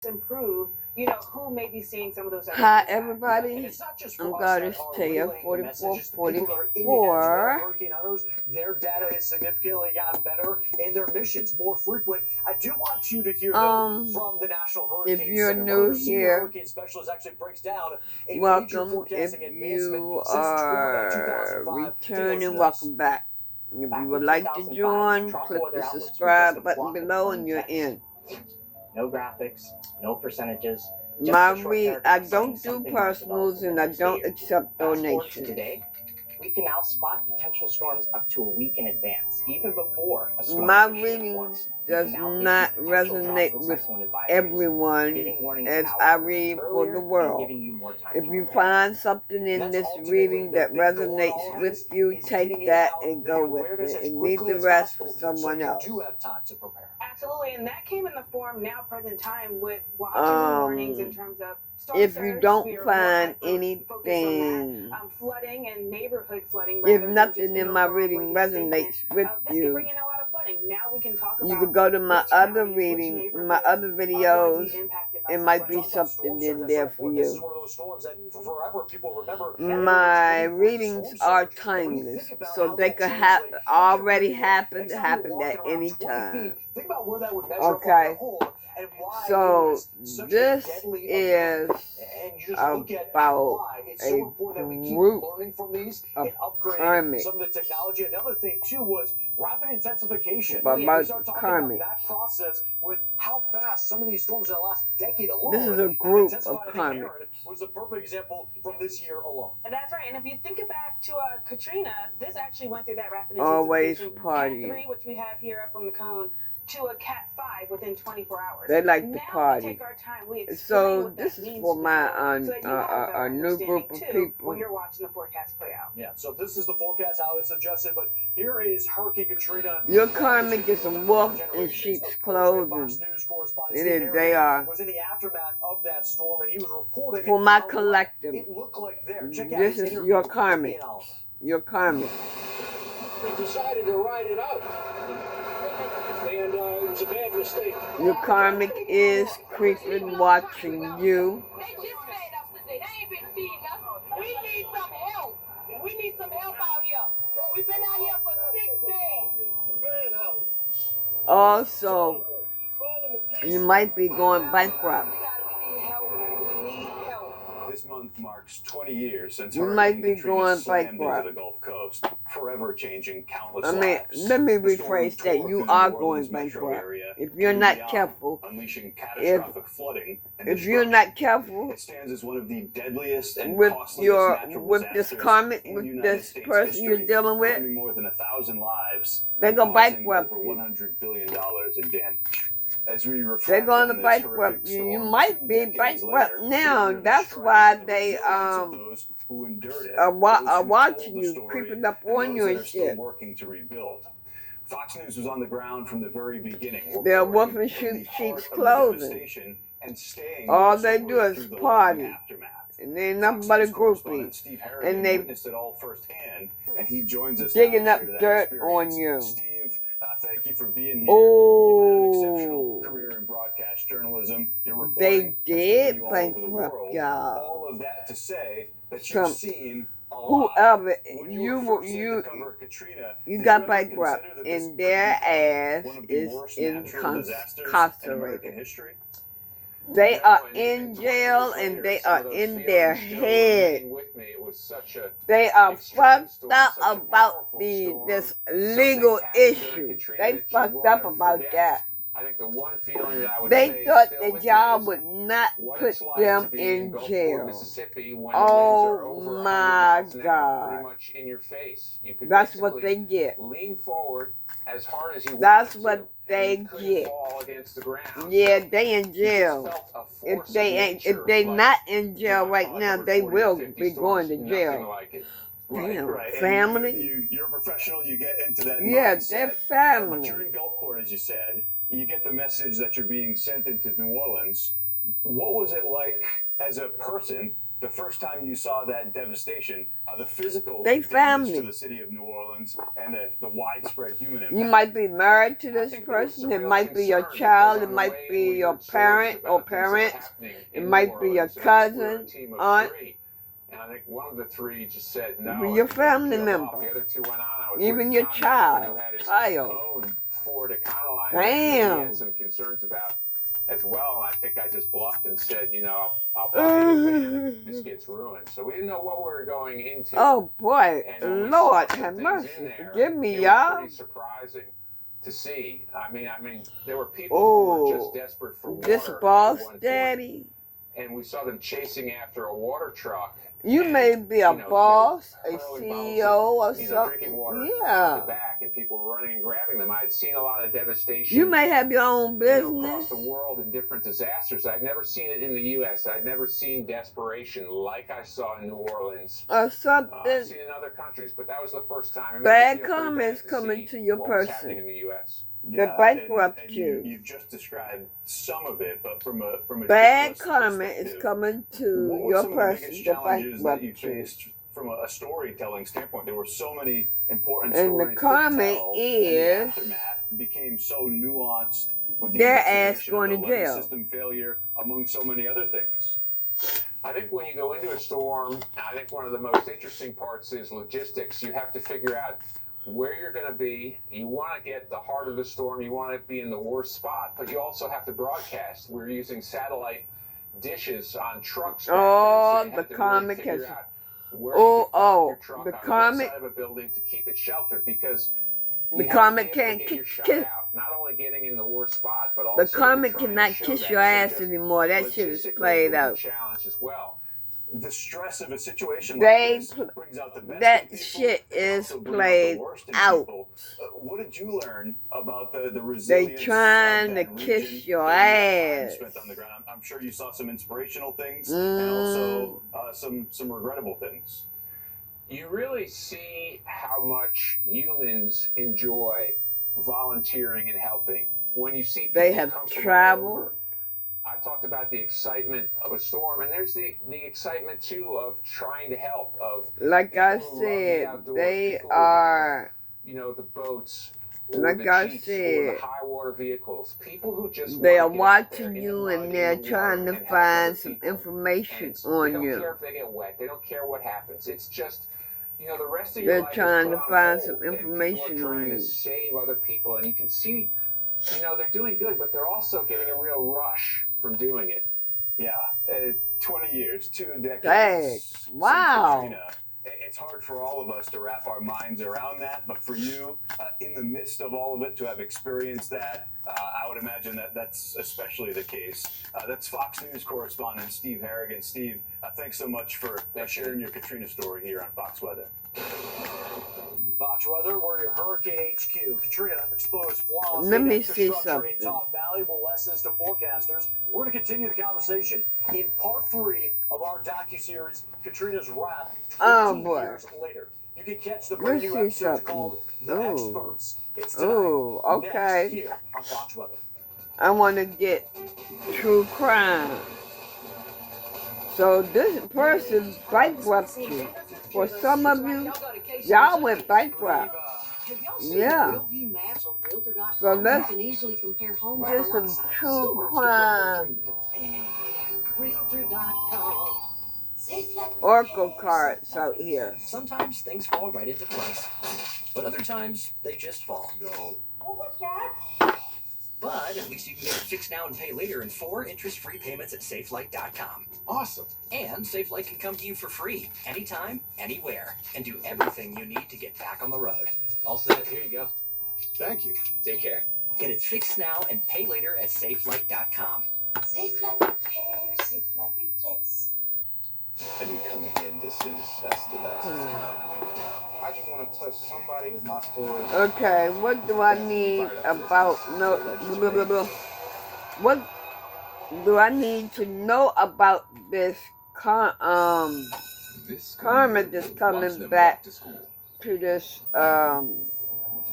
improve, who may be seeing some of those other Hi, impacts. everybody. I'm Goddess Taya, 4444. Hurricane hunters, their data has significantly gotten better and their missions more frequent. I do want you to hear from the National Hurricane If you're Center. new here, Hurricane specialist actually breaks down a major welcome. If forecasting advancement you since are 2005. returning, welcome back. If you would like to join, click the subscribe button below and you're in. No graphics, no percentages. I don't do personals and I don't accept donations. Today, we can now spot potential storms up to a week in advance, even before a storm. My readings does not resonate with everyone as I read for the world. If you find something in this reading that resonates with you, take that and go with it and leave the rest for someone else. Absolutely, and that came in the form now present time with watches and warnings in terms of if you don't find anything, flooding and neighborhood flooding, if nothing in my reading resonates with you, you could go to my other reading, my other videos. It might be something in there for you. My readings are timeless, so they could already happen at any time. Okay. So this is about a group of karmic. Some of the technology. Another thing too was rapid intensification. About karmic. That process with how fast some of these storms in the last decade alone. This is a group of karmic. Was a perfect example from this year alone. And that's right. And if you think back to Katrina, this actually went through that rapid intensification. Always party. Cat 3, which we have here up on the cone, to a Cat 5 within 24 hours. They like to party. We take our time. We so this is for my new group of people. When you're watching the forecast play out. Yeah, so this is the forecast how it's adjusted, but here is Hurricane Katrina. Your karmic is a wolf in sheep's clothing. They are. Was in the aftermath of that storm, and he was reporting for my collective. It looked like there. This is your karmic. Your karmic. We decided to ride it out. And it was a bad mistake. Your karmic is creeping, watching you. They just made us today. They ain't been feeding us. We need some help. We need some help out here. We've been out here for 6 days. It's a bad house. Also, you might be going bankrupt. This month marks 20 years since you might be going bankrupt. The Gulf Coast, forever changing countless lives. Let me rephrase that. You are going bankrupt. If you're not careful, unleashing catastrophic flooding if you're not careful, it stands as one of the deadliest and with this karmic, with this person you're dealing with, more than 1,000 lives. They go bankrupt. Over $100 billion in damage. They're going to bankrupt you. You might be bankrupt now. That's why they are watching you, creeping up on you and shit. Fox News was on the ground from the very beginning. They're wolf in sheep's clothing. All they do is party. And they ain't nothing but a groupie. And they digging up dirt on you. Thank you for being here. Oh, you've had an exceptional career in broadcast journalism. They did bankrupt y'all. All of that to say that you've seen whoever you got bankrupt and their ass is incarcerated. They are in jail and they are in their head. They are fucked up about this legal issue. They fucked up about that. They thought the job would not put them in jail. Oh my God. That's what they get. That's what they get. Yeah, they in jail. If they not in jail right now, they will be going to jail. Damn, family. You're a professional. You get into that. Yeah, they're family. But you're in Gulfport, as you said. You get the message that you're being sent into New Orleans. What was it like as a person the first time you saw that devastation, the physical They damage family. to the city of New Orleans, and the widespread human impact. You might be married to this person. It might be your child. It might be your parent or parents. It might be your cousin, aunt. And I think one of the three just said no. Be your family member. The other two went on. I was Even with your Tommy, child. who had his Child. own Ford Econoline. Damn. He had some concerns about as well. And I think I just bluffed and said, you know, I'll buy you a van if this gets ruined. So we didn't know what we were going into. Oh boy, And when we Lord saw some have things mercy. in there, Forgive me, it was y'all. pretty surprising to see. I mean, there were people who were just desperate for water. This at boss one point. daddy. And we saw them chasing after a water truck. You And, may be a you know, boss, a hurling CEO bottles or of, drinking something. water out the Yeah. back, and people were running and grabbing them. I had seen a lot of devastation. You may have your own across business. the world in different disasters. I'd never seen it in the U.S. I'd never seen desperation like I saw in New Orleans. Or I've something. seen it in other countries, but that was the first time. It made Bad me feel pretty comments bad coming see to your what was person. happening in the U.S. That bankrupt and you. You've just described some of it, but from a Bad journalist comment is perspective, coming to what were your some of the person biggest that challenges that you bankrupt you. faced from a storytelling standpoint? There were so many important And the stories comment to tell, is- and the aftermath became so nuanced with the Their ass investigation going of to the levee jail. system failure, among so many other things. I think when you go into a storm, I think one of the most interesting parts is logistics. You have to figure out where you're going to be. You want to get the heart of the storm. You want to be in the worst spot, but you also have to broadcast. We're using satellite dishes on trucks. back Oh, then, so you the have to comic really figure has- out where you can park your truck the on comic- what side of a building to keep it sheltered, because The you have to comic be able to can't get your kiss, shot kiss out, not only getting in the worst spot, but also the comic to try and cannot show kiss that. your So ass just anymore. That shit is logistically, played it was a out. challenge as well. The stress of a situation They like this brings out the best that in people, shit it can is also bring out the played worst in out. people. What did you learn about the They resilience trying of to that kiss region your during that time ass. spent on the ground? I'm sure you saw some inspirational things and also some regrettable things. You really see how much humans enjoy volunteering and helping. When you see people They have come from all traveled. over. I talked about the excitement of a storm, and there's the excitement too of trying to help, of Like I people who love the said, outdoors, they people who have, are, you know, the boats, or like the I jeeps, or said, the high water vehicles. People who just they wanna are get out there watching in you the mud, and in they're the trying water, to and help find other some people. And information they on don't care you. if they get wet. They don't care what happens. It's just, you know, the rest of your They're life is trying put to on find hold, some and people information are on trying you. to save other people, and you can see, you know, they're doing good, but they're also getting a real rush from doing it. Yeah, 20 years, 2 decades. Dang. since Wow. Katrina. It's hard for all of us to wrap our minds around that, but for you, in the midst of all of it, to have experienced that, I would imagine that that's especially the case. That's Fox News correspondent Steve Harrigan. Steve, thanks so much for sharing your Katrina story here on Fox Weather. Fox Weather, we're your Hurricane HQ. Katrina exposed flaws Let in me see infrastructure something. and taught valuable lessons to forecasters. We're going to continue the conversation in part 3 of our docuseries, Katrina's Wrath, 20 boy. years later. You can catch the brand Let's new see episode something. called The Ooh. Experts. It's tonight, Oh, okay. next here on Fox Weather. I want to get true crime. So this person bankrupt you. For some of you, y'all went bankrupt. Yeah. So let's get some true crime oracle cards out here. Sometimes things fall right into place, but other times they just fall. But at least you can get it fixed now and pay later in 4 interest-free payments at SafeLight.com. Awesome. And SafeLight can come to you for free, anytime, anywhere, and do everything you need to get back on the road. All set. Here you go. Thank you. Take care. Get it fixed now and pay later at SafeLight.com. SafeLight Repair, SafeLight Replace. And you come in, that's the best. I just want to touch somebody with my story. Okay, what do I need about blah, blah, blah. What do I need to know about this karma that's coming back to this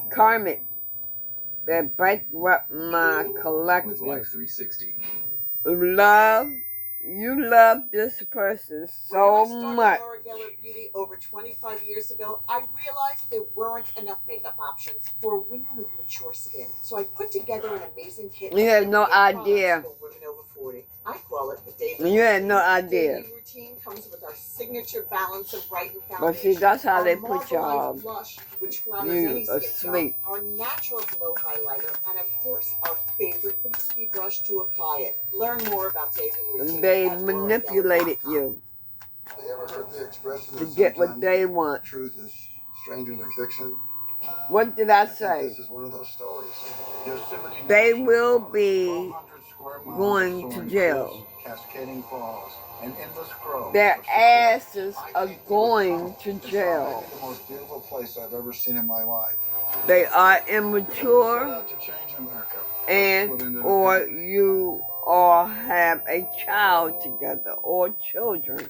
karmic that bankrupt my collective? With Life 360. Love you love this person so When I started much. Laura Geller Beauty over 25 years ago, I realized there weren't enough makeup options for women with mature skin. So I put together an amazing kit. You had no of everyday idea. products for women over 40. I call it the daily You had no routine. idea. Daily routine comes with our signature balance of brighten But foundation. see, that's how they our put y'all. Marbleized blush, which flatters any You skin asleep. tone, our natural glow highlighter, and of course our favorite kabuki brush to apply it. Learn more about daily routine. They at manipulated laurageller.com. you Have you ever heard the expression to that get what sometimes they want. truth is stranger than fiction? What did I think say? this is one of those stories. Yosemite They National will Park, be 1,200 square miles of going to soaring jail. cliffs, cascading falls, and endless groves Their of sequoia. asses I are came to going it. to It's jail. maybe the most beautiful place I've ever seen in my life. They are Set immature out to change America. and That's what ended up or happening. you all have a child together or children.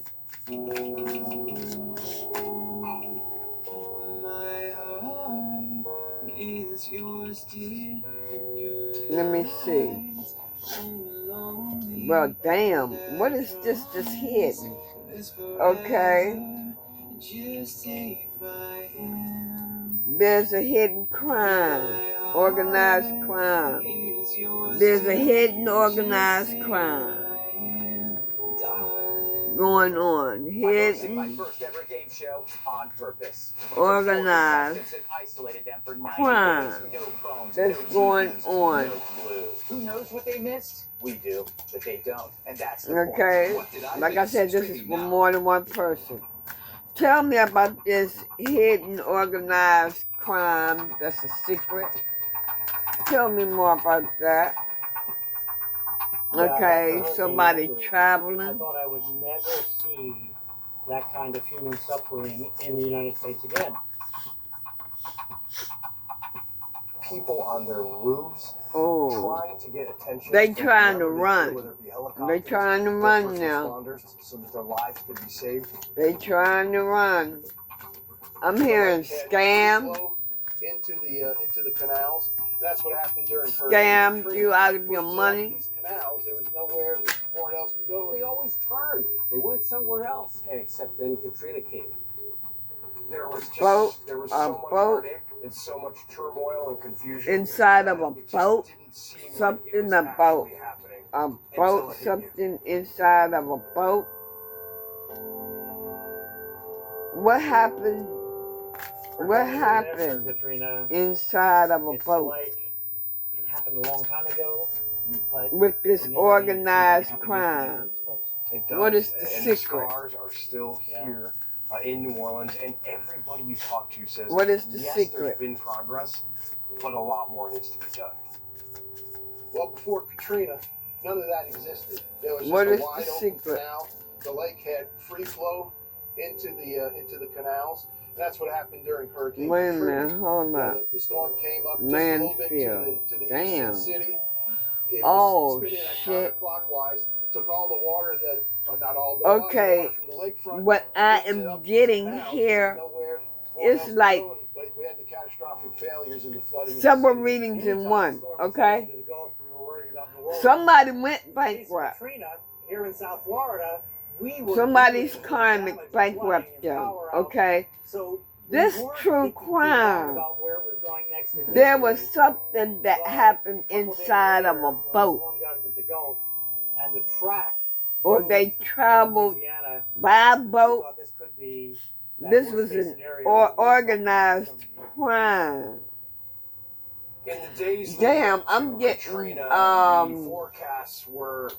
Let me see. Well, damn. What is this that's hidden? Okay. There's a hidden crime. Organized crime. There's a hidden organized crime going on. Hosting my Hidden first ever game show on purpose. organized Isolated them for 90 crime days. No phones, that's no going TVs, on. no clues. Who knows what they missed? We do, but they don't. And that's the point. Okay? What did I Like I miss? said, this is Streaming for now. more than one person. Tell me about this hidden organized crime that's a secret. Tell me more about that. Okay, somebody I traveling. thought I would never see that kind of human suffering in the United States again. People on their roofs Oh, trying to get attention. they from trying to wherever they run. could, whether it be They helicopters trying to or run first now. responders, so that their lives could be saved. They trying to run. I'm hearing scam. Into the canals. That's what happened during Scammed Katrina. you out of your Pushed money. These canals, there was nowhere for else to go. They always turned. They went somewhere else. Except then Katrina came. There was just Boat, there was a so much boat. heartache and so much turmoil and confusion Inside of a It just boat. didn't seem like it Something was about actually happening a until boat. it hit you. Something inside of a boat. What happened? What happened Katrina? inside of a It's boat like it happened a long time ago, but with this it organized happened crime? to these folks. It does. What is the and secret? The scars are still here in New Orleans, and everybody you talk to says, What is the yes, secret? there's been progress, but a lot more needs to be done. Well, before Katrina, none of that existed. There was just What a is wide the open secret? canal. The lake had free flow into the canals. And that's what happened during Hurricane Wait a Katrina. minute, hold You know, up. the storm came up just a little bit Mansfield. to the Damn. eastern city. It Oh, was spinning shit. counterclockwise. Took all the water that, not all, but a lot of the Okay, water from the lakefront. what I pushed it am up to getting the canals. here Nowhere for is else to like go, and we had the catastrophic failures in the flooding. in the several city. readings in Anytime one, the storm was okay? into the Gulf, we were worried about New Orleans. Somebody went In the case of bankrupt. Katrina, here in South Florida, we were Somebody's dealing with karmic damage, bankrupt flooding, and them, power outs. okay? So we This weren't true thinking too hard crime. about where it was going next There was initially. something that But happened a couple days inside of later, a when the boat, storm got into the Gulf and the track or moved they to traveled Louisiana, by we boat. thought this could be that This worst was case an scenario that we were talking about organized so many years. crime. In the days Damn, leading up I'm to getting Katrina, the forecasts were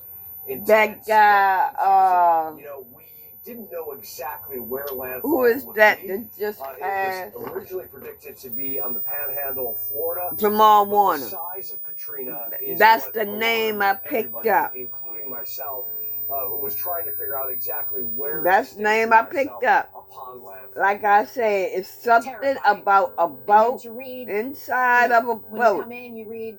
that intense, guy. confusing. You know, we didn't know exactly where landfall Who is would that be. that just It passed? was originally predicted to be on the panhandle of Florida. Jamal But Warner. the size of Katrina is That's what the name alarmed I picked everybody, up. including myself, who was trying to figure out exactly where That's to the name I picked up. upon landfall. Like I said, it's something about a boat to read, inside of a when you boat. come in, you read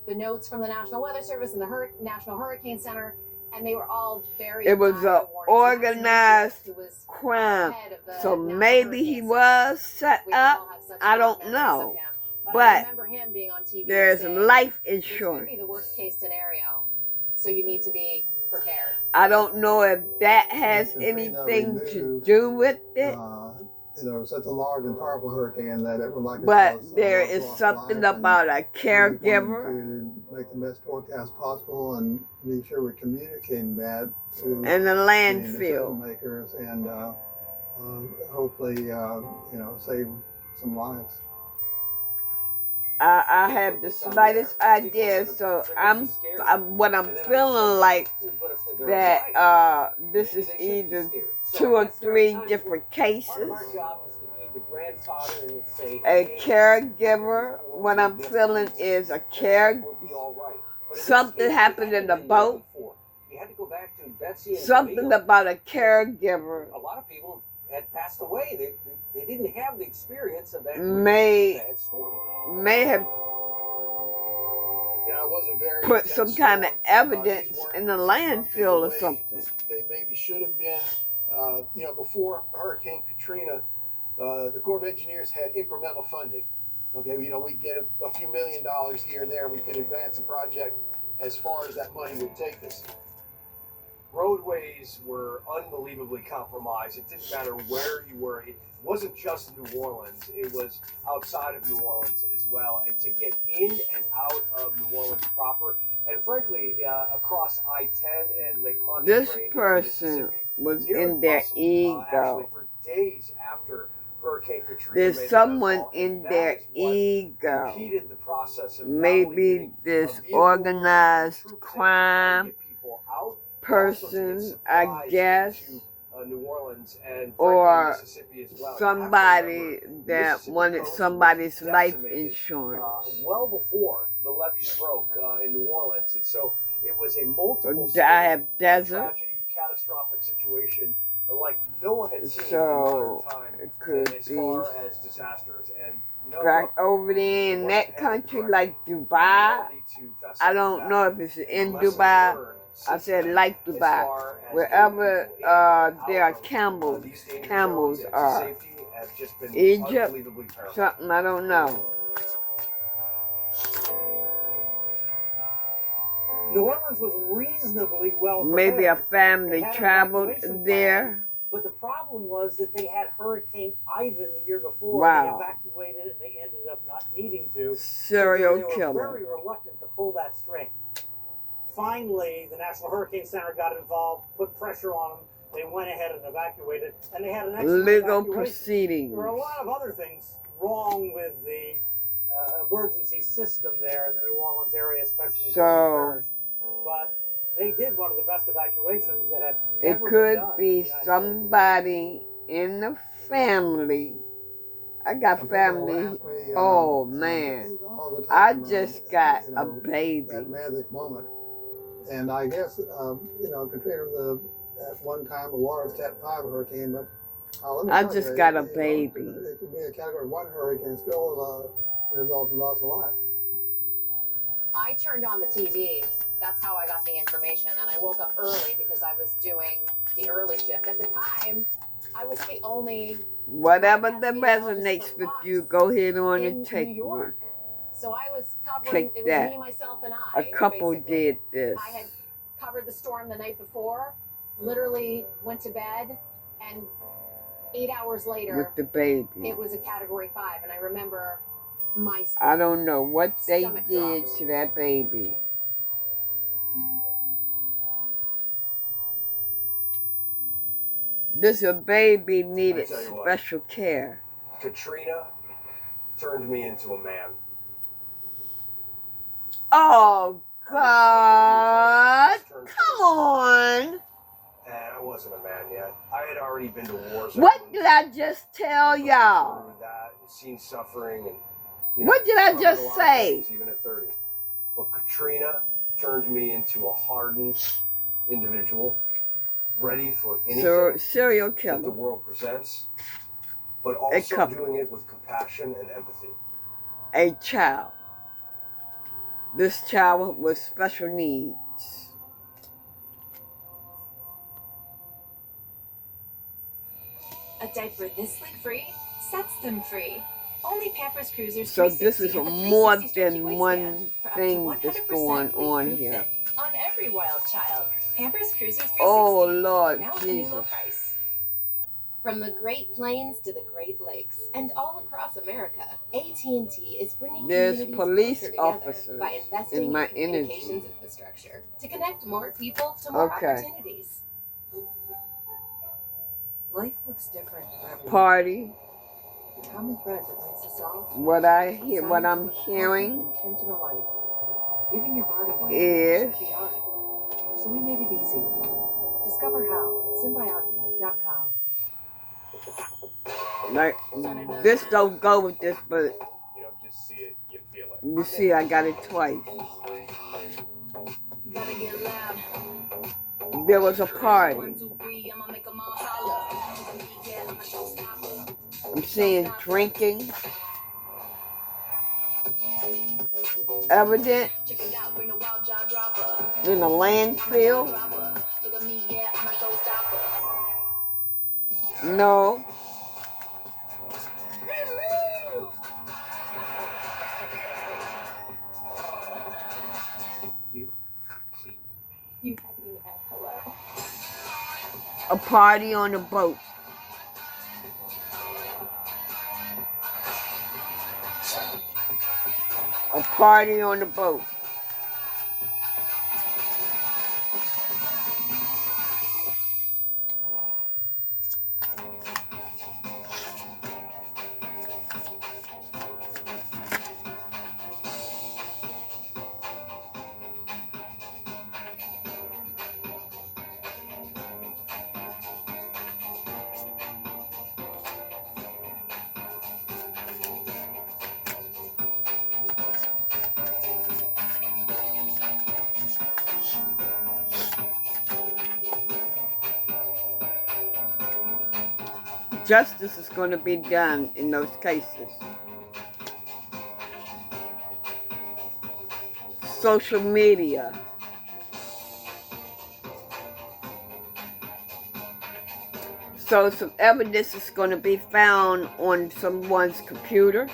the notes from the National Weather Service and the National Hurricane Center, and they were all very. It was a organized crime. So maybe he was set up. I don't know. But I But remember him being on TV. there's saying, life "This could insurance. be the worst case scenario, so you need to be prepared. I don't know if that has Katrina anything to removed, do with it, such a large and powerful hurricane that it would likely but cause there loss is of something life, and about a we wanted caregiver to make the best forecast possible and be sure we're communicating that to and a the landfill. decision makers and hopefully save some lives. I have the slightest idea, so I'm what I'm feeling like that this is either 2 or 3 different cases. A caregiver, what I'm feeling is a something happened in the boat. Something about a caregiver. A lot of people had passed away. They didn't have the experience of that may have it wasn't very put some kind of evidence in the landfill or something. They maybe should have been, before Hurricane Katrina, the Corps of Engineers had incremental funding. Okay, we'd get a few $1 million here and there, and we could advance a project as far as that money would take us. Roadways were unbelievably compromised. It didn't matter where you were. It wasn't just New Orleans. It was outside of New Orleans as well. And to get in and out of New Orleans proper, and frankly, across I-10 and Lake Pontchartrain, This person was in their ego. For days after Hurricane Katrina, There's someone in their ego. impeded the process of Maybe this organized crime person, I guess, New Orleans and or Mississippi as well. somebody that wanted somebody's life insurance. Well before the levees broke in New Orleans, and so it was a multiple I have desert, tragedy, catastrophic situation like no one had seen so in modern time it could as be far as disasters. And back over there in that country like Dubai. I don't know if it's in Dubai. I said like Dubai. Wherever there are camels are. Egypt, something I don't know. New Orleans was reasonably well prepared. Maybe a family traveled there. But the problem was that they had Hurricane Ivan the year before. Wow. They evacuated and they ended up not needing to. Serial They were killer. very reluctant to pull that string. Finally, the National Hurricane Center got involved, put pressure on them. They went ahead and evacuated, and they had an excellent Legal evacuation. proceedings. There were a lot of other things wrong with the emergency system there in the New Orleans area, especially in Parish. But they did one of the best evacuations that had It ever could been done be somebody in the family. I got family. Oh man, I just got a baby. That magic moment. And I guess, Katrina was at one time a water step 5 hurricane, but I just got a baby. It could be a category 1 hurricane, still result in loss of life. I turned on the TV. That's how I got the information. And I woke up early because I was doing the early shift. At the time, I was the only... Whatever that resonates with you, go ahead on and take it. So I was covering, Take it was that. me, myself, and I. A couple basically. did this. I had covered the storm the night before, literally went to bed, and 8 hours later, With the baby. it was a Category 5. And I remember my I don't know what they stomach did drops. to that baby. This a baby needed I tell you what. special care. Katrina turned me into a man. Oh God! Come on! And I wasn't a man yet. I had already been to wars. What did I just tell y'all? Through that, seen suffering, and What did I covered just a lot of say? things, even at 30. But Katrina turned me into a hardened individual, ready for anything Serial that the killer. world presents, but A also couple. doing it with compassion and empathy. A child. This child with special needs. A diaper this leak-free sets them free. Only Pampers Cruisers So this is 360 have a more 360 stretchy than waistband one for up to thing that's 100% going on leak-proof here. fit on every wild child. Pampers Cruiser 360. Oh, Lord now with a new low Jesus. price. From the Great Plains to the Great Lakes and all across America, AT&T is bringing There's communities police closer together officers by investing in my communications energy. infrastructure to connect more people to more Okay. opportunities. Life looks different for everyone. Party. The common thread that links us all. What I'm hearing Intentional life. Giving your body what is it should be on. So we made it easy. Discover how at Symbiotica.com. like this don't go with this, but You don't just see it, you feel it. you see I got it twice. There was a party. I'm seeing drinking. Evidence in a landfill. No. You had me at hello. A party on a boat. A party on the boat. Justice is going to be done in those cases. Social media. So some evidence is going to be found on someone's computer.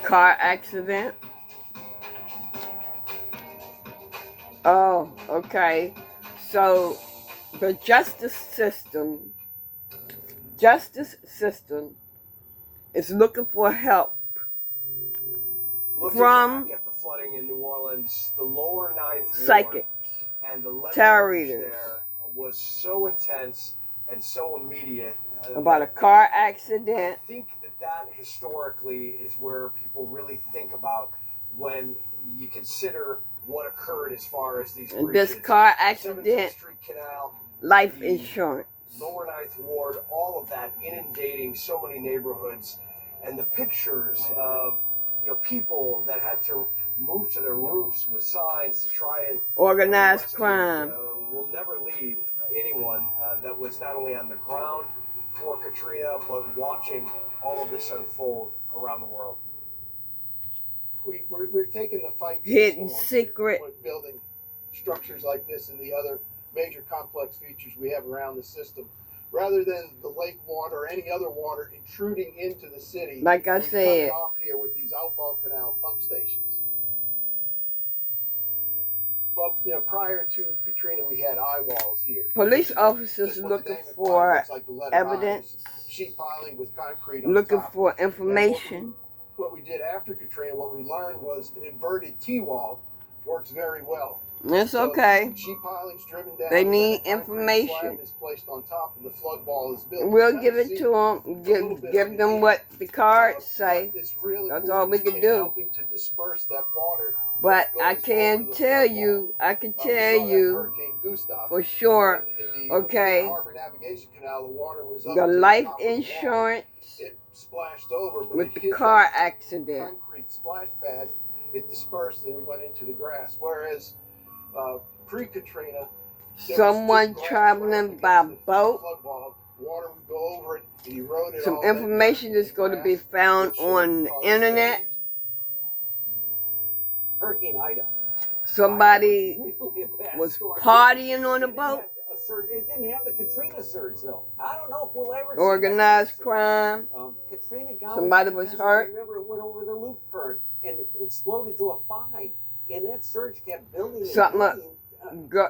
Car accident. Oh, okay. So the justice system is looking for help Looking from back at the flooding in New Orleans, the lower ninth ward psychics, and the tarot leverage readers, there was so intense and so immediate. about a car accident. I think that historically is where people really think about when you consider what occurred as far as these And breaches. this car 17th accident, Street Canal, life the insurance. Lower Ninth Ward, all of that inundating so many neighborhoods, and the pictures of people that had to move to their roofs with signs to try and Organized rescue, crime. will never leave anyone that was not only on the ground for Katrina, but watching all of this unfold around the world. We're taking the fight to Hidden storm secret. with building structures like this and the other major complex features we have around the system, rather than the lake water or any other water intruding into the city. Like I we cut said. it off here with these outfall canal pump stations. Well, prior to Katrina, we had eye walls here. Police officers Just what the looking name implies, for looks like the letter evidence, I's. Sheet piling with concrete on looking top. for information. What we did after Katrina, what we learned was an inverted T-wall works very well. That's So okay. sheet piling's driven down. They then need a concrete information. slab is placed on top, and the flood wall is built. We'll You give kinda it see to them. Give them what the cards say. It's really That's cool all we can in do. helping to disperse that water. But that I goes can over the tell flood wall. you, I can We saw tell that you Hurricane Gustav. for sure, In the okay, Harbor Navigation Canal, the water was up the to life top of the wall. insurance It splashed over, but with it the hit car that accident. concrete splash pad. It dispersed and went into the grass. Whereas pre-Katrina, Someone traveling by boat. flood wall, water would go over it and erode it. Some all information is going to be found on the internet. Hurricane Ida. somebody Really a bad was storm. partying on the It didn't boat. have a surge. It didn't have the Katrina surge though. I don't know if we'll ever see Organized that. crime. Katrina got Somebody was hurt. Remember, it went over the loop current and it exploded to a 5, and that surge kept building. And Something, building.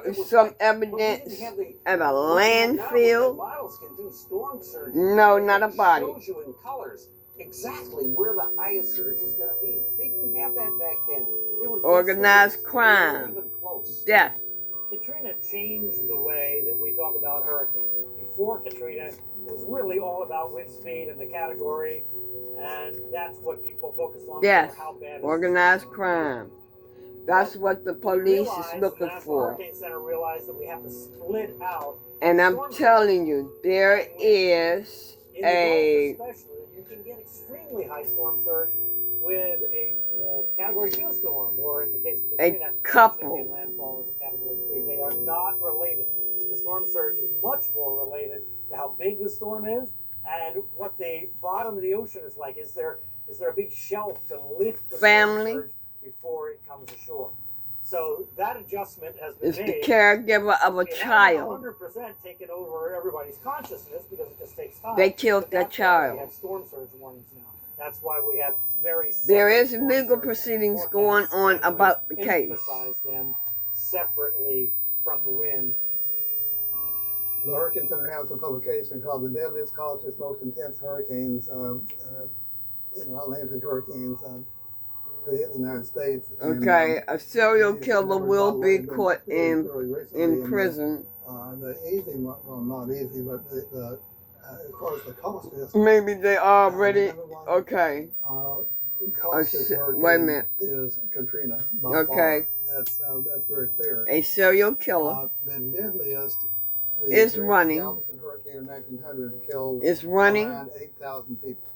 It was some like- evidence but we didn't have the- at a what we have now with the landfill. models can do storm surge. No, not a It body. shows you in colors exactly where the highest surge is going to be. They didn't have that back then. They were Organized guesstimates. crime. They weren't even close. Death. Katrina changed the way that we talk about hurricanes. Before Katrina, it was really all about wind speed and the category, and that's what people focused on. Death. How bad Organized crime. That's what the police is looking the National for. Hurricane Center realized that we have to split out. And I'm storm telling you, there is in the a Gulf especially, you can get extremely high storm surge with a Category 2 storm, or in the case of Katrina, couple. actually landfall is a Category 3. They are not related. The storm surge is much more related to how big the storm is and what the bottom of the ocean is like. Is there a big shelf to lift the Family. storm surge before it comes ashore? So that adjustment has been is made. the caregiver of a It hasn't child. 100% taken over everybody's consciousness because it just takes time. They killed But that that's why child. We have storm surge warnings now. That's why we have very There separate is storm legal surge proceedings forecasts, going on and we about the case. emphasize them separately from the wind. The Hurricane Center has a publication called "The Deadliest, Causes, Most Intense Hurricanes," Atlantic hurricanes to hit the United States. Okay, a serial these killer numbers, will by the way, be have been caught really recently in prison. The easy one, well, not easy, but the as far as the cost is. Maybe they already. Okay. Cost of hurricane Wait a minute. is Katrina. By Okay. far. That's very clear. A serial killer The deadliest is running. Galveston hurricane in 1900 killed Is running. around 8,000 people.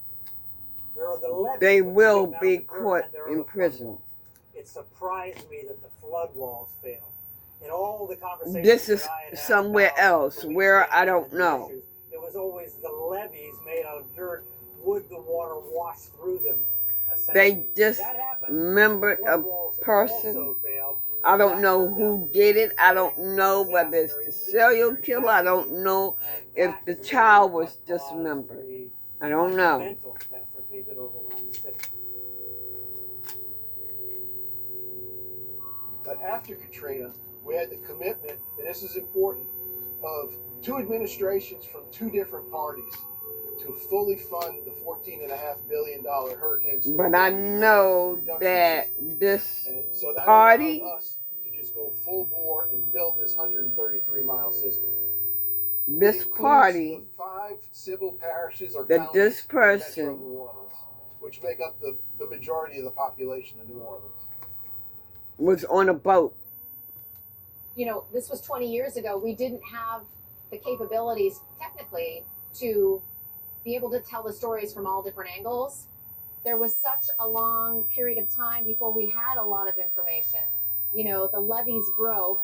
There are the levees They which will go down be the river, caught and there are in the flood prison. walls. It surprised me that the flood walls failed. In all the conversations This is that I had somewhere about else, police where safety I don't and know. issues, it was always the levees made out of dirt. Would the water wash through them? They just That happened. remembered Flood a walls person. also failed. I don't know who did it. I don't know whether it's the serial killer. I don't know if the child was dismembered. I don't know. Mental catastrophe that overwhelmed the city. But after Katrina, we had the commitment, and this is important, of two administrations from two different parties to fully fund the $14.5 billion hurricane storm. But I know that this And so that party, allowed us to just go full bore and build this 133-mile system. this It includes party, the 5 civil parishes or that counties this in Metro person New Orleans, which make up the majority of the population of New Orleans. was on a boat. You know, this was 20 years ago. We didn't have the capabilities technically to be able to tell the stories from all different angles. There was such a long period of time before we had a lot of information. You know, the levees broke,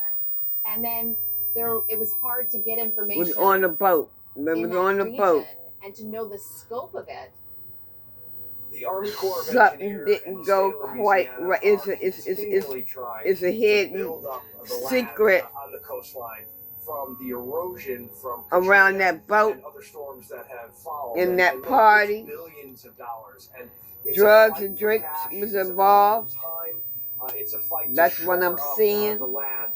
and then it was hard to get information. Was on a boat. It in was that on a region boat. and to know the scope of it. The Army Corps of Something Engineers didn't in the go state of quite Louisiana right. continually trying It's a to hidden build up the land, secret on the coastline from the erosion from around Katrina that boat and other storms that have followed. in And that look, party. it's billions of dollars. And it's a Drugs fight and for drinks cash, was it's a fight for involved. time, it's a fight to That's what shore I'm up, seeing. the land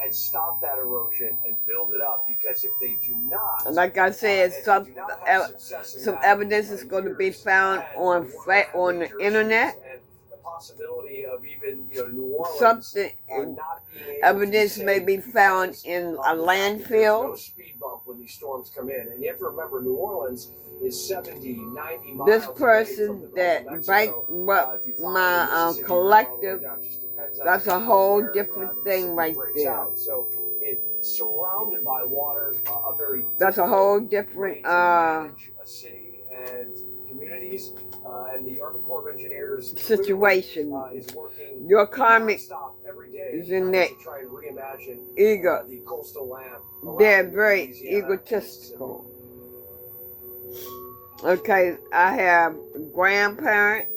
and stop that erosion and build it up, because if they do not, Like I said, if they some do not have success in some that, evidence is going to be found on the internet. and the possibility of even New Orleans Something not being able evidence to may save be found in a the fact that there's landfill. no speed bump when these storms come in, and you have to remember New Orleans is 70, 90 miles This away from person the Gulf that of bite Mexico. If you follow my the Mississippi River all the way collective, down, it just depends on that's a whole where, different the thing Mississippi right breaks there. out. So it's surrounded by water, a very That's a whole way different to manage a city and communities, and the Army Corps of Engineers situation. is working Your karmic nonstop every day is in that to try and reimagine ego. the coastal land. They're around very Louisiana. egotistical. Okay, I have grandparents.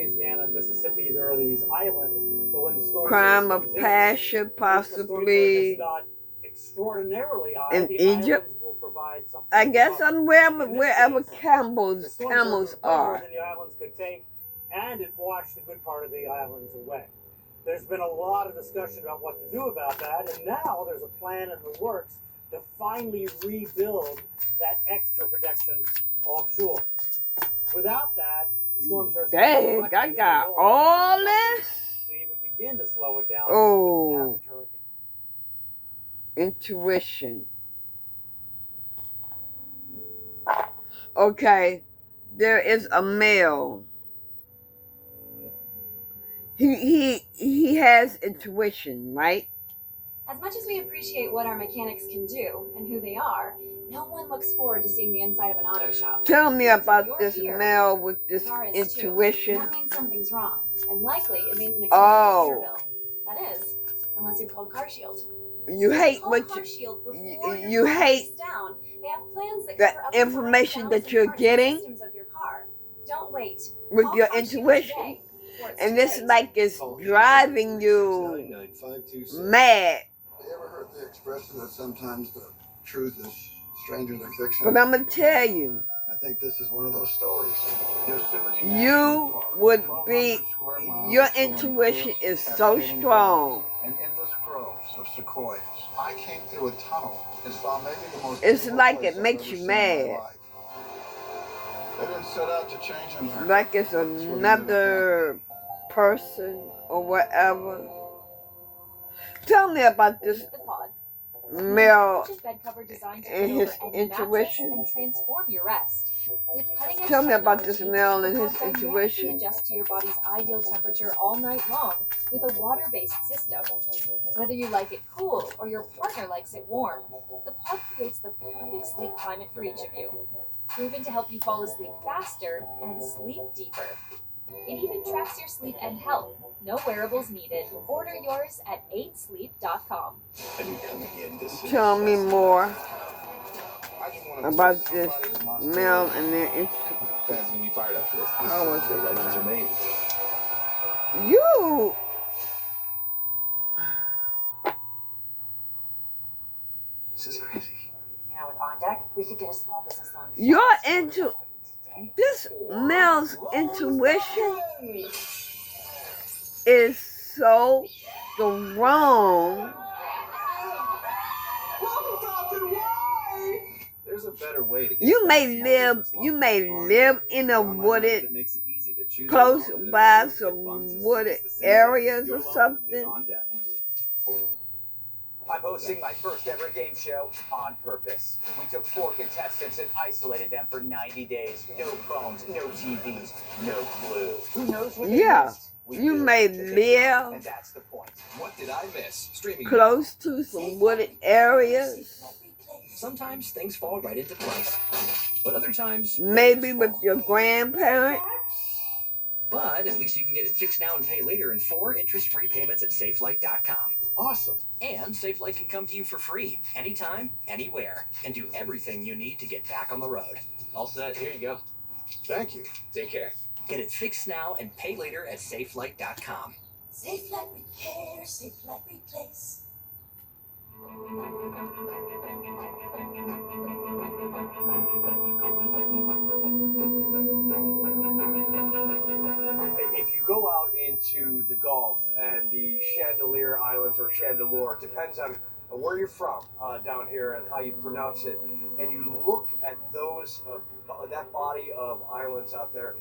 Louisiana and Mississippi, there are these islands. So when the storm Crime surge of comes in, passion, if the storm surge is possibly not extraordinarily high, in the Egypt. islands will provide something. I guess above. I'm wherever In this wherever case, the camels storm surge was way more are. than the islands could take, and it washed a good part of the islands away. There's been a lot of discussion about what to do about that, and now there's a plan in the works to finally rebuild that extra protection offshore. Without that, the storm surge Dang, I got all this. to even begin to slow it down. Oh. To an average hurricane. Intuition. Okay, there is a male. He has intuition, right? As much as we appreciate what our mechanics can do and who they are, no one looks forward to seeing the inside of an auto shop. Tell me about You're this here. male with this The car is too. intuition. That means something's wrong, and likely it means an expensive Oh. repair bill. That is, unless you've called CarShield. You hate Call what CarShield before you your car hate breaks down. They have plans that the cover up to information that 5,000 you're parts and getting systems of your car. Don't wait. with Call your CarShield intuition, today, before it's and too this late. like is driving you mad. You ever heard the expression that sometimes the truth is stranger than fiction? But I'm gonna tell you, I think this is one of those stories. Yosemite you National Park, would 1,200 be. square miles Your of storm intuition force is so cascading strong. clouds and endless groves of sequoias. I came through a tunnel and saw maybe the most It's beautiful like place it I've makes ever you seen in my mad. life. They didn't set out to change America. Like it's That's what ended up another person or whatever. Tell me about this The pod. male It's a bed cover designed to and fit his over any mattress intuition. and transform your rest. With cutting-edge Tell me about this technology, male and the his pod dynamically intuition. adjusts to your body's ideal temperature all night long with a water-based system. Whether you like it cool or your partner likes it warm, the pod creates the perfect sleep climate for each of you. Proven to help you fall asleep faster and sleep deeper. It even tracks your sleep and health. No wearables needed. Order yours at 8sleep.com. Tell me more about this male and their intuition. How was it? You. This is crazy. You know, with On Deck, we could get a small business loan. You're into this male's intuition is so strong. There's a better way to get You may live in a wooded, close by some wooded areas or something. I'm hosting my first ever game show on purpose. We took 4 contestants and isolated them for 90 days. No phones, no TVs, no clue. Who knows what they Yeah, missed? We you do may to the game, and live that's the point. What did I miss? Streaming close to some wooded areas, Sometimes things fall right into place, but other times maybe with your grandparents. But at least you can get it fixed now and pay later in 4 interest-free payments at SafeLight.com. Awesome. And SafeLight can come to you for free, anytime, anywhere, and do everything you need to get back on the road. All set. Here you go. Thank you. Take care. Get it fixed now and pay later at SafeLight.com. Safe Light Repair, Safe Light Replace. If you go out into the Gulf and the Chandelier Islands or Chandeleur, it depends on where you're from down here and how you pronounce it, and you look at those that body of islands out there,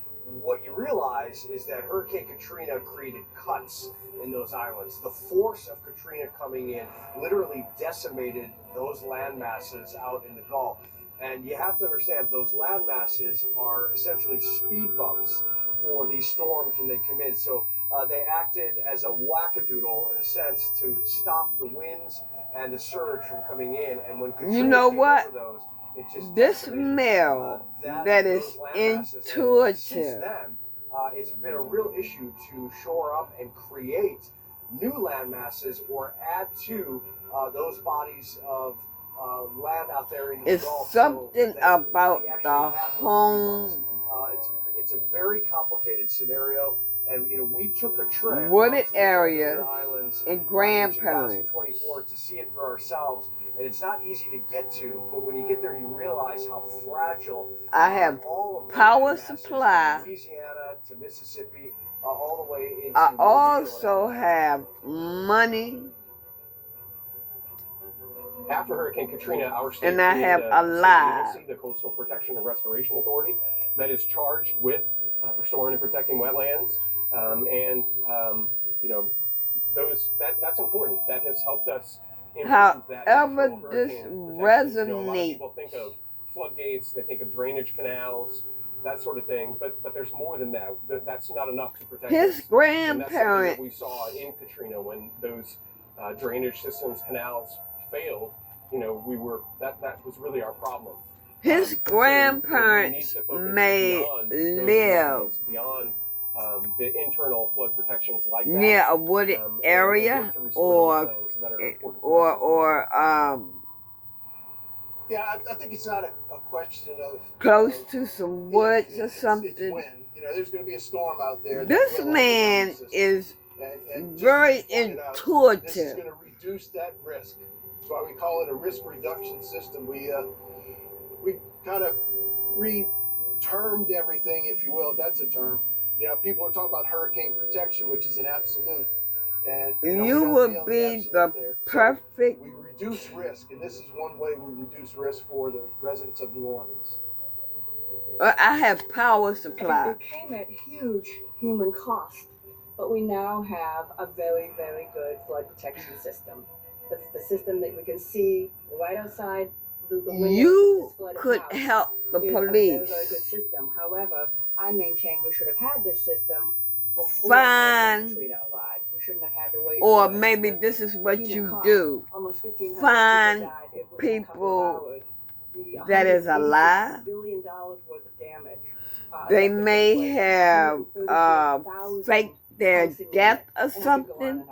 what you realize is that Hurricane Katrina created cuts in those islands. The force of Katrina coming in literally decimated those land masses out in the Gulf. And you have to understand those land masses are essentially speed bumps for these storms when they come in. So they acted as a wackadoodle in a sense to stop the winds and the surge from coming in. And when Katrina You know came what? over those, it just This decimated, male that those is land masses. And since intuitive. then, it's been a real issue to shore up and create new land masses or add to those bodies of land out there in the It's Gulf. something So that about we actually the have those speed home. bumps. It's a very complicated scenario. And we took a trip wooded out to the areas Islands and in grandparents. 2024 to see it for ourselves. And it's not easy to get to, but when you get there, you realize how fragile. I have all of power the supply. from Louisiana to Mississippi, all the way into I Mobile also have money. After Hurricane Katrina, our state And I have created a state lot. agency, the Coastal Protection and Restoration Authority, that is charged with restoring and protecting wetlands. That's important. That has helped us improve that. However, this A lot of resonates. people think of floodgates, they think of drainage canals, that sort of thing. But there's more than that. That's not enough to protect His us. grandparents. And that's something that we saw in Katrina when those drainage systems, canals failed. That was really our problem. His grandparents may live beyond the internal flood protections like that. near a wooded area or Yeah, I think it's not a question of close to some woods or it's something. when. There's going to be a storm out there. This man is and just very as you pointed out, This is intuitive. going to reduce that risk. That's why we call it a risk reduction system. We kind of re-termed everything, if you will, if that's a term. People are talking about hurricane protection, which is an absolute. And You would be the perfect. We reduce risk, and this is one way we reduce risk for the residents of New Orleans. I have power supply. It came at huge human cost, but we now have a very, very good flood protection system. The system that we can see right outside the window You of this flooded could house help the is a very, police very good system. However, I maintain we should have had this system before find, Katrina arrived. We shouldn't have had to wait. or for maybe the this is what human you cost. do. Almost 1,500 Find people died within a couple of people hours. The that is $186 alive. billion worth of damage. They that may took place. have 134,000 faked their housing death units, or and I could go on something, and on.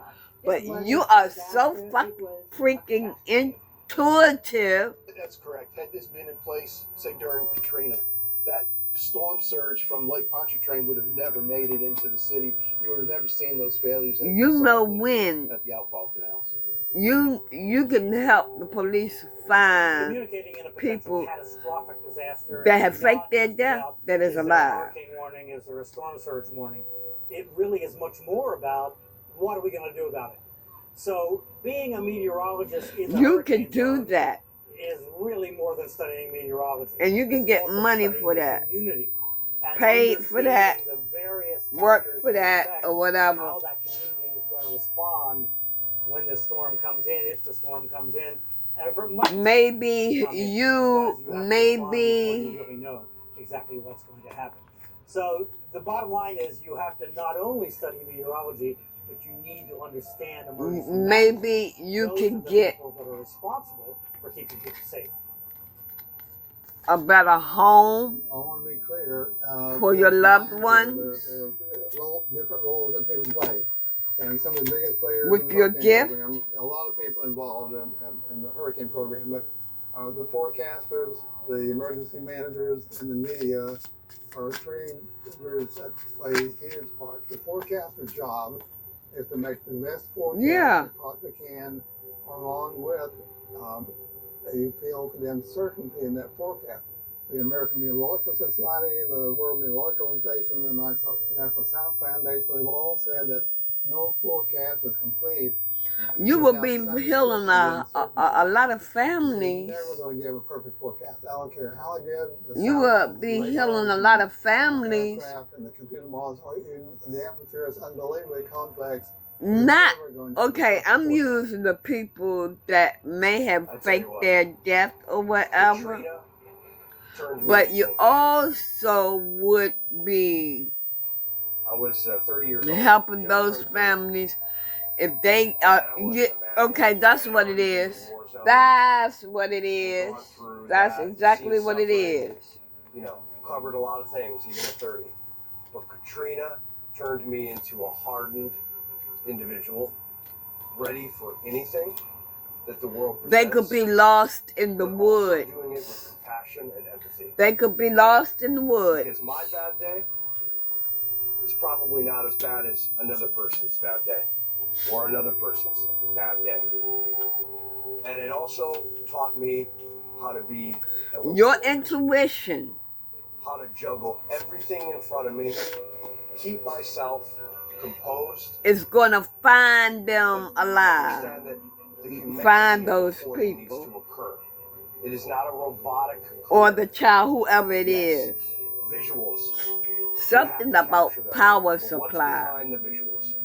but This was you a are disaster. so It was freaking intuitive. That's correct. Had this been in place, say during Katrina, that storm surge from Lake Pontchartrain would have never made it into the city. You would have never seen those failures that You we saw know when at the outfall canals. you can help the police find Communicating in a potential people catastrophic disaster that have is faked not their just death about, that is there a alive. hurricane warning? Is there a storm surge warning? It really is much more about what are we going to do about it. So being a meteorologist in the You hurricane can do zone that, is really more than studying meteorology. and you can It's get also money studying for the that. community and Paid for that, understanding the various work factors for that, affect or whatever. how that community is going to respond when the storm comes in, if the storm comes in, and if it might Maybe come in, you, because you have to respond before maybe you really know exactly what's going to happen. So the bottom line is you have to not only study meteorology, but you need to understand emergency maybe you Those can are the get people that are responsible for keeping people safe. a better home I want to be clear. for your loved There ones are different roles that people play. And some of the biggest players with in the your hurricane gift. program, a lot of people involved in the hurricane program, but the forecasters, the emergency managers, and the media are three groups that play huge parts. The forecaster's job is to make the best forecast Yeah. they possibly can, along with a feel for the uncertainty in that forecast. The American Meteorological Society, the World Meteorological Organization, the National Science Foundation, they've all said that no forecast is complete. You will be without some healing description a lot of You're families. never going to give a perfect forecast. I don't care how good the You will be healing a lot of families. aircraft and the computer models are. The atmosphere is unbelievably complex. Not okay. I'm using the people that may have faked their death or whatever, but you also would be I was 30 years old. helping those families if they are. Okay, that's what it is. That's what it is. That's exactly what it is. Covered a lot of things, even at 30. But Katrina turned me into a hardened individual, ready for anything that the world presents. They could be lost in the woods. Doing it with compassion and empathy. They could be lost in the woods. Because my bad day is probably not as bad as another person's bad day or another person's bad day. And it also taught me how to be your intuition, how to juggle everything in front of me, keep myself composed. Is going to find them alive, find those people, it is not a robotic or the child, whoever it is. Visuals. Something about power supply. Behind the visuals,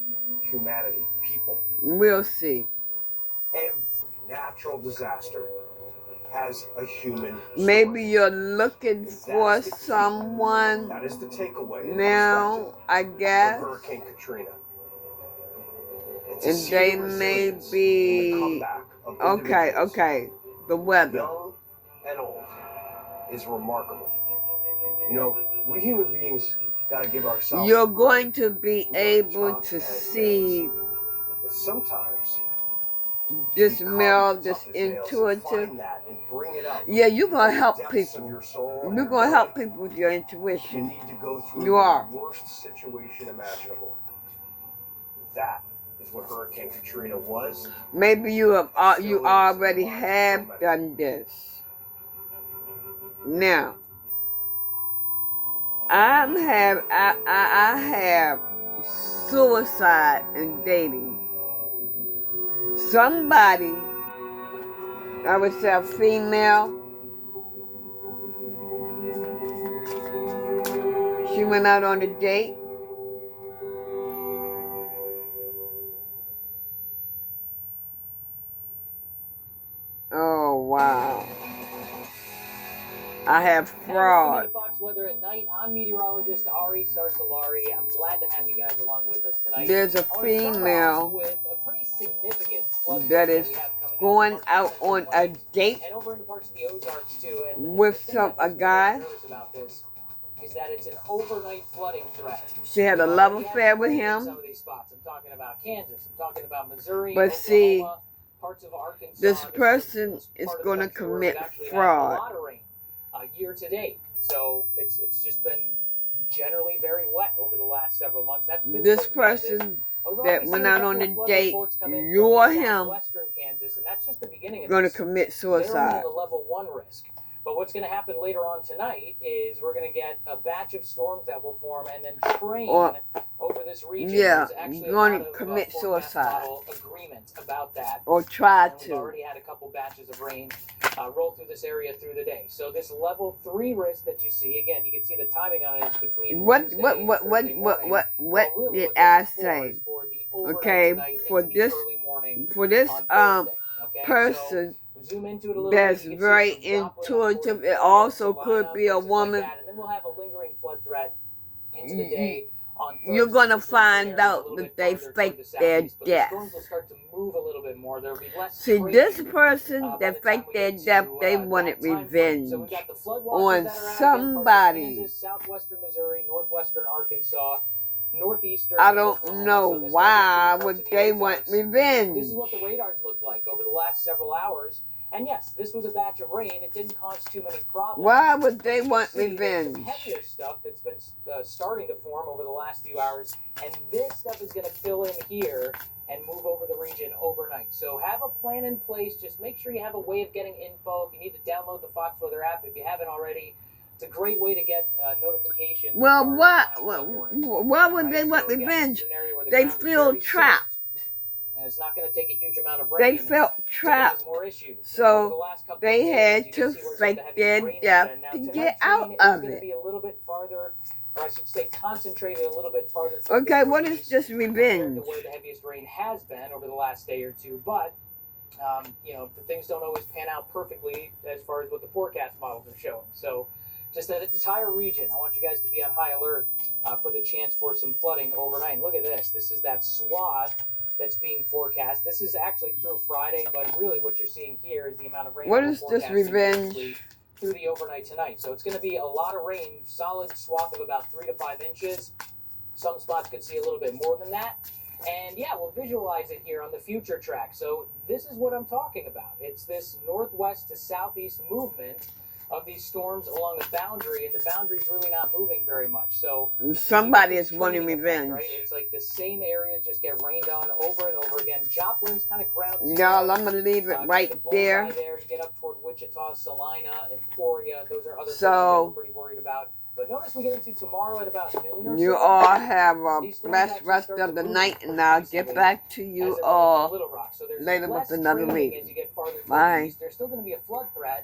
humanity, people. We'll see. Every natural disaster has a human story. Maybe you're looking for someone. That is the takeaway. Now, I guess. Hurricane Katrina. And they may be. Okay. The weather. Young and old is remarkable. You know, we human beings gotta give ourselves. You're going to be able to see. Sometimes. This male, this intuitive. Yeah, you're going to help people. You're going to help people with your intuition. You need to go through you are. The worst situation imaginable. That is what Hurricane Katrina was. Maybe you already have done this. Now, I have suicide and dating. Somebody, I would say a female, she went out on a date. Oh, wow. I have fraud. Fox Weather at Night. I'm meteorologist Ari Sarsalari. I'm glad to have you guys along with us tonight. There's a female with a pretty significant that is going out on a date and over into parts of the Ozarks too. And with a guy. About this is that it's an overnight flooding threat. She had a love affair with him. Some of these spots. I'm talking about Kansas. I'm talking about Missouri. But Oklahoma, see, parts of Arkansas. this person is going to commit fraud. Year to date, so it's just been generally very wet over the last several months. That's this person that went out on the date, you or him, Western Kansas, and that's just the beginning. Going to commit suicide. They're the level 1 risk. But what's going to happen later on tonight is we're going to get a batch of storms that will form and then train over this region. Yeah, going to commit suicide. Agreement about that. Or try and to. We've already had a couple batches of rain roll through this area through the day. So this level 3 risk that you see, again, you can see the timing on it is between what did I say? Okay, for this person. Zoom into it a little that's bit. very intuitive. It also could be a woman. Like and then we'll have a lingering flood threat into the day on Thursday. You're going to find out that they faked their death. The storms will start to move a little bit more. There'll be less See, this person that faked their death, they wanted revenge so we got the flood on that are somebody. Kansas, southwestern Missouri, northwestern Arkansas, northeastern. I don't know why would they want revenge. This is what the radars looked like over the last several hours. And yes, this was a batch of rain. It didn't cause too many problems. Why would they want revenge? There's heavier stuff that's been starting to form over the last few hours, and this stuff is going to fill in here and move over the region overnight. So have a plan in place. Just make sure you have a way of getting info. If you need to download the Fox Weather app, if you haven't already, it's a great way to get notifications. Well, why would they want revenge? They feel trapped. And it's not going to take a huge amount of rain. They felt trapped. More issues. So they had to fake their death to get out of it. Be a little bit farther, or I should say concentrated a little bit farther. Okay, what is this revenge? Where the heaviest rain has been over the last day or two, but you know, the things don't always pan out perfectly as far as what the forecast models are showing. So just that entire region, I want you guys to be on high alert for the chance for some flooding overnight. And look at this. This is that swath that's being forecast. This is actually through Friday, but really what you're seeing here is the amount of rain. What is this revenge? Through the overnight tonight. So it's going to be a lot of rain, solid swath of about 3 to 5 inches. Some spots could see a little bit more than that. And yeah, we'll visualize it here on the future track. So this is what I'm talking about. It's this northwest to southeast movement of these storms along the boundary, and the boundary's really not moving very much. So Somebody this is wanting training effect, revenge. right? It's like the same areas just get rained on over and over again. Joplin's kind of ground zero. Y'all, I'm going to leave it right the there. bullseye there. You get up toward Wichita, Salina, Emporia. Those are other places So- I'm pretty worried about. But notice we get into tomorrow at about noon or You so. all have a These storms blessed actually rest start of to the move night, pretty and I'll easily get back to as you it relates to all Little Rock. So there's later with less another training meeting. as you get farther toward the Bye. east. There's still going to be a flood threat.